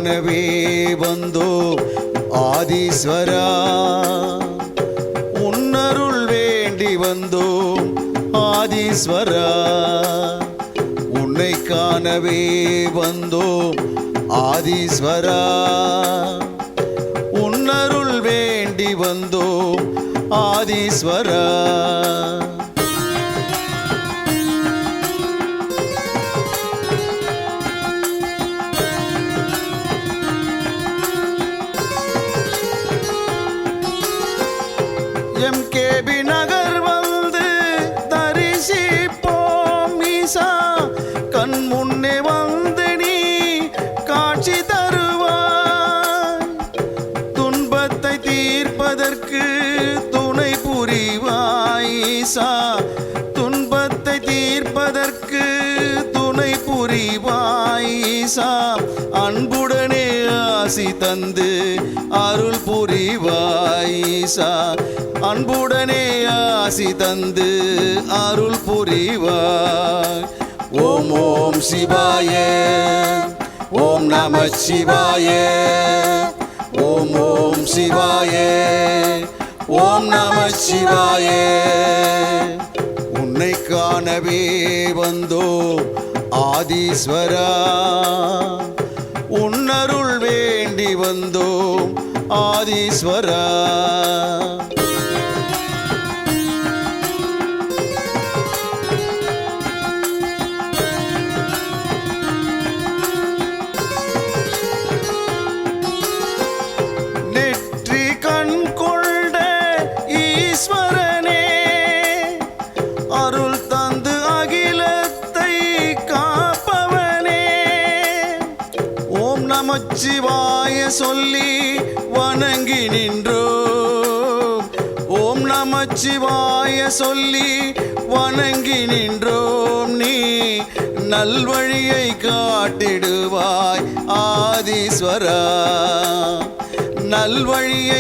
காணவே வந்தோம் ஆதீஸ்வரா, உன்னருள் வேண்டி வந்தோம் ஆதீஸ்வரா, உன்னை காணவே வந்தோம் ஆதீஸ்வரா, உன்னருள் வேண்டி வந்தோம் ஆதீஸ்வரா. எம்கேபி நகர் வந்து தரிசிப்போம் ஈசா, கண் முன்னே வந்து நீ காட்சி தருவாய், துன்பத்தை தீர்ப்பதற்கு துணை புரிவாய் ஈசா, துன்பத்தை தீர்ப்பதற்கு துணை புரிவாய் ஈசா, அன்புடனே ஆசி தந்து அருள் புரிவாய் ஈசா, அன்புடனே ஆசி தந்து அருள் புரிவாய். ஓம் ஓம் சிவாய, ஓம் நம சிவாய, ஓம் ஓம் சிவாய, ஓம் நம சிவாய. உன்னை காணவே வந்தோம் ஆதீஸ்வரா, உன்னருள் வேண்டி வந்தோம் ஆதீஸ்வரா. நெற்றி கண் கொண்ட ஈஸ்வரனே, அருள் தந்து அகிலத்தை காப்பவனே, ஓம் நமச்சிவாய சொல்லி வணங்கி நின்றோம், ஓம் நமச்சிவாய சொல்லி வணங்கி நின்றோம், நீ நல்வழியை காட்டிடுவாய் ஆதீஸ்வரா, நல்வழியை